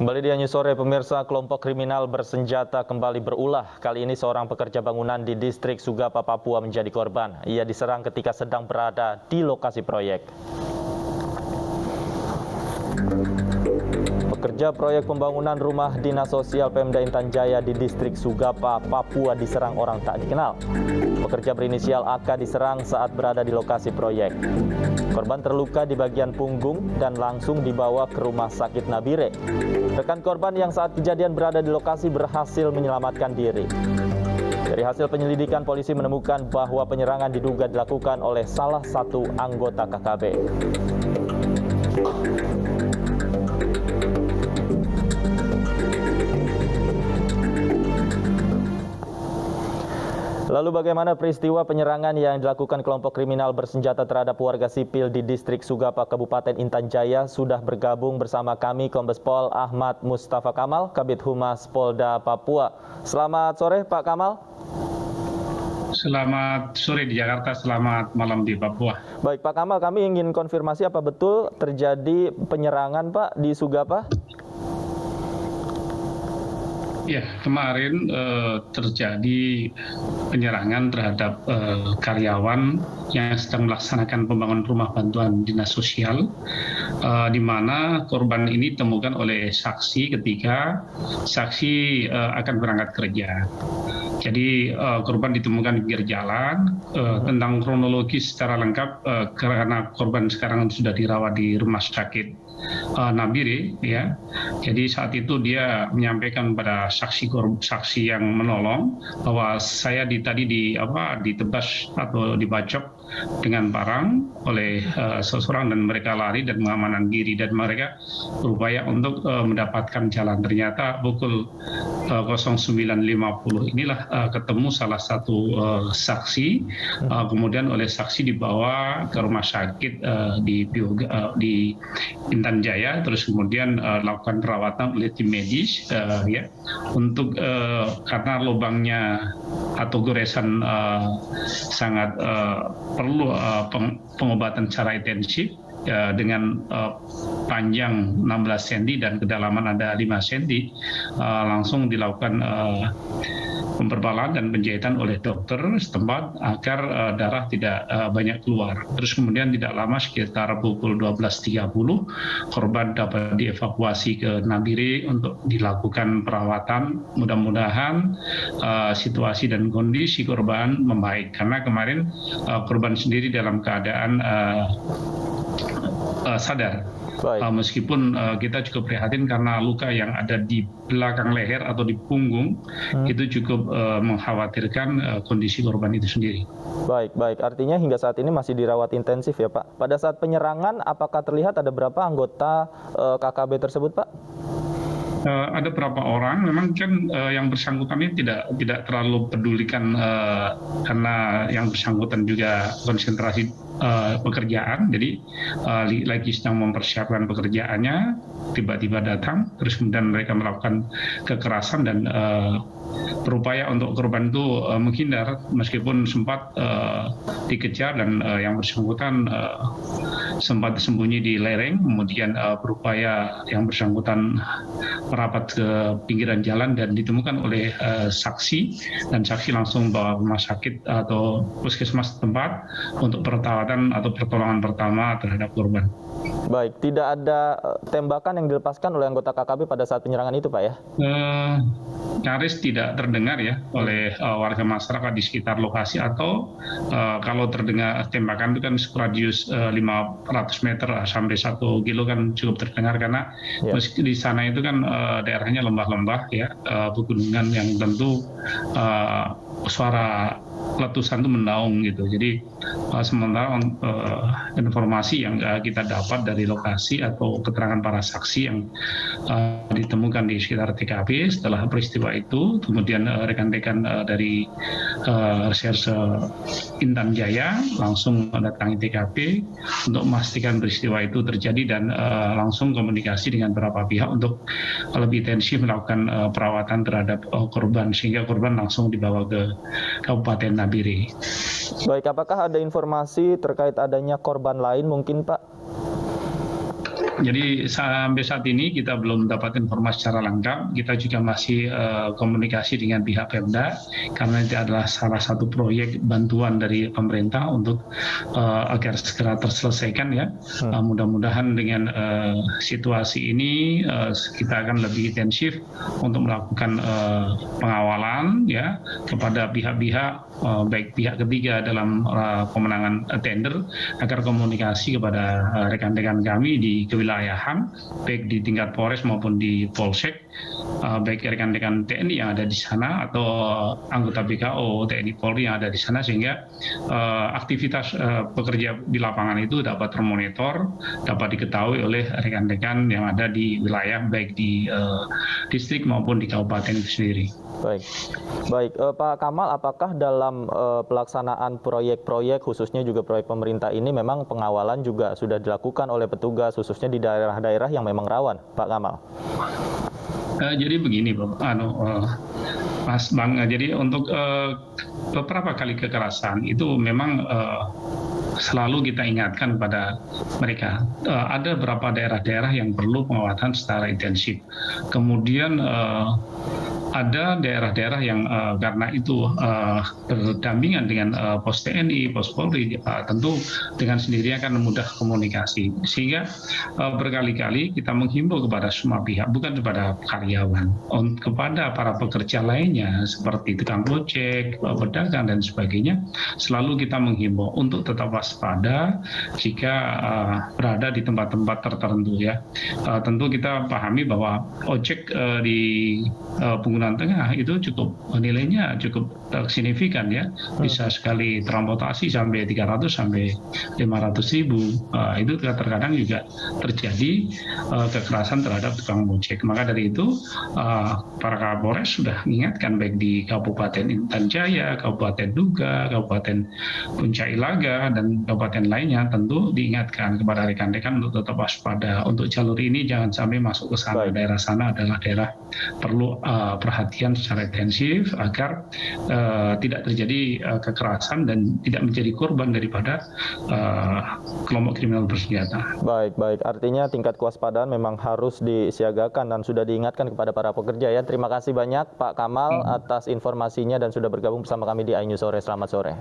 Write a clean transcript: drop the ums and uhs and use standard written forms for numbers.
Kembali di Anyu Sore, pemirsa, kelompok kriminal bersenjata kembali berulah. Kali ini seorang pekerja bangunan di distrik Sugapa, Papua menjadi korban. Ia diserang ketika sedang berada di lokasi proyek. Pekerja proyek pembangunan rumah dinas sosial Pemda Intan Jaya di distrik Sugapa, Papua diserang orang tak dikenal. Pekerja berinisial AK diserang saat berada di lokasi proyek. Korban terluka di bagian punggung dan langsung dibawa ke rumah sakit Nabire. Rekan korban yang saat kejadian berada di lokasi berhasil menyelamatkan diri. Dari hasil penyelidikan, polisi menemukan bahwa penyerangan diduga dilakukan oleh salah satu anggota KKB. Lalu bagaimana peristiwa penyerangan yang dilakukan kelompok kriminal bersenjata terhadap warga sipil di distrik Sugapa, Kabupaten Intan Jaya? Sudah bergabung bersama kami Kombes Pol Ahmad Mustafa Kamal, Kabid Humas Polda Papua. Selamat sore Pak Kamal. Selamat sore di Jakarta, selamat malam di Papua. Baik Pak Kamal, kami ingin konfirmasi apa betul terjadi penyerangan Pak di Sugapa? Ya, kemarin terjadi penyerangan terhadap karyawan yang sedang melaksanakan pembangunan rumah bantuan dinas sosial, di mana korban ini ditemukan oleh saksi ketika saksi akan berangkat kerja. Jadi korban ditemukan di pinggir jalan. Tentang kronologi secara lengkap, karena korban sekarang sudah dirawat di rumah sakit Nabire, ya. Jadi saat itu dia menyampaikan pada saksi yang menolong bahwa saya tadi ditebas atau dibacok dengan parang oleh seseorang dan mereka lari dan mengamankan diri dan mereka berupaya untuk mendapatkan jalan. Ternyata pukul 09.50 inilah ketemu salah satu saksi, kemudian oleh saksi dibawa ke rumah sakit di Intan Jaya, terus kemudian lakukan perawatan oleh tim medis, ya, untuk karena lubangnya atau goresan sangat perlu pengobatan secara intensif. Dengan panjang 16 cm dan kedalaman ada 5 cm, langsung dilakukan pemberbalan dan penjahitan oleh dokter setempat agar darah tidak banyak keluar. Terus kemudian tidak lama, sekitar pukul 12.30, korban dapat dievakuasi ke Nabire untuk dilakukan perawatan. Mudah-mudahan situasi dan kondisi korban membaik, karena kemarin korban sendiri dalam keadaan sadar. Meskipun kita cukup prihatin karena luka yang ada di belakang leher atau di punggung itu cukup mengkhawatirkan kondisi korban itu sendiri. Baik. Artinya hingga saat ini masih dirawat intensif ya Pak. Pada saat penyerangan, apakah terlihat ada berapa anggota KKB tersebut Pak? Ada beberapa orang, memang kan yang bersangkutan ini tidak terlalu pedulikan karena yang bersangkutan juga konsentrasi pekerjaan, jadi lagi sedang mempersiapkan pekerjaannya, tiba-tiba datang, terus kemudian mereka melakukan kekerasan dan berupaya untuk korban itu menghindar, meskipun sempat dikejar dan yang bersangkutan sempat sembunyi di lereng, kemudian berupaya yang bersangkutan merapat ke pinggiran jalan dan ditemukan oleh saksi, dan saksi langsung bawa rumah sakit atau puskesmas tempat untuk perawatan atau pertolongan pertama terhadap korban. Baik, tidak ada tembakan yang dilepaskan oleh anggota KKB pada saat penyerangan itu Pak ya? Nyaris tidak terdengar ya oleh warga masyarakat di sekitar lokasi, atau kalau terdengar tembakan itu kan radius 500 meter sampai 1 kilo kan cukup terdengar, karena meski di sana itu kan daerahnya lembah-lembah ya, pegunungan yang tentu suara letusan itu mendaung gitu. Jadi sementara informasi yang kita dapat dari lokasi atau keterangan para saksi yang ditemukan di sekitar TKP setelah peristiwa itu, kemudian rekan-rekan dari reserse Intan Jaya langsung mendatangi TKP untuk memastikan peristiwa itu terjadi dan langsung komunikasi dengan beberapa pihak untuk lebih intensif melakukan perawatan terhadap korban, sehingga korban langsung dibawa ke Kabupaten Nabire. Baik, apakah ada informasi terkait adanya korban lain mungkin Pak? Jadi sampai saat ini kita belum dapat informasi secara lengkap. Kita juga masih komunikasi dengan pihak Pemda karena itu adalah salah satu proyek bantuan dari pemerintah untuk agar segera terselesaikan ya. Mudah-mudahan dengan situasi ini kita akan lebih intensif untuk melakukan pengawalan ya kepada pihak-pihak baik pihak ketiga dalam pemenangan tender agar komunikasi kepada rekan-rekan kami di kewilayahan baik di tingkat Polres maupun di Polsek, baik rekan-rekan TNI yang ada di sana atau anggota BKO TNI Polri yang ada di sana sehingga aktivitas pekerja di lapangan itu dapat termonitor, dapat diketahui oleh rekan-rekan yang ada di wilayah baik di distrik maupun di kabupaten itu sendiri. Baik, Pak Kamal, apakah dalam pelaksanaan proyek-proyek khususnya juga proyek pemerintah ini memang pengawalan juga sudah dilakukan oleh petugas khususnya di daerah-daerah yang memang rawan, Pak Kamal? Jadi begini, Mas Bang. Jadi untuk beberapa kali kekerasan itu memang selalu kita ingatkan kepada mereka. Ada beberapa daerah-daerah yang perlu pengawasan secara intensif. Kemudian ada daerah-daerah yang karena itu berdampingan dengan pos TNI, pos Polri, tentu dengan sendiri akan mudah komunikasi. Sehingga berkali-kali kita menghimbau kepada semua pihak, bukan kepada karyawan, kepada para pekerja lainnya seperti tukang ojek, pedagang dan sebagainya, selalu kita menghimbau untuk tetap waspada jika berada di tempat-tempat tertentu ya. Tentu kita pahami bahwa ojek di penggunaan tengah itu cukup nilainya cukup signifikan ya, bisa sekali transportasi sampai 300 sampai 500 ribu. Itu terkadang juga terjadi kekerasan terhadap tukang ojek. Maka dari itu para Kapolres sudah mengingatkan baik di Kabupaten Intan Jaya, Kabupaten Duga, Kabupaten Puncak Ilaga dan kabupaten lainnya tentu diingatkan kepada rekan-rekan untuk tetap waspada. Untuk jalur ini jangan sampai masuk ke sana. Daerah sana adalah daerah perlu perhatian secara intensif agar tidak terjadi kekerasan dan tidak menjadi korban daripada kelompok kriminal bersenjata. Baik. Artinya tingkat kewaspadaan memang harus disiagakan dan sudah diingatkan kepada para pekerja ya. Terima kasih banyak Pak Kamal atas informasinya dan sudah bergabung bersama kami di iNews Sore. Selamat sore.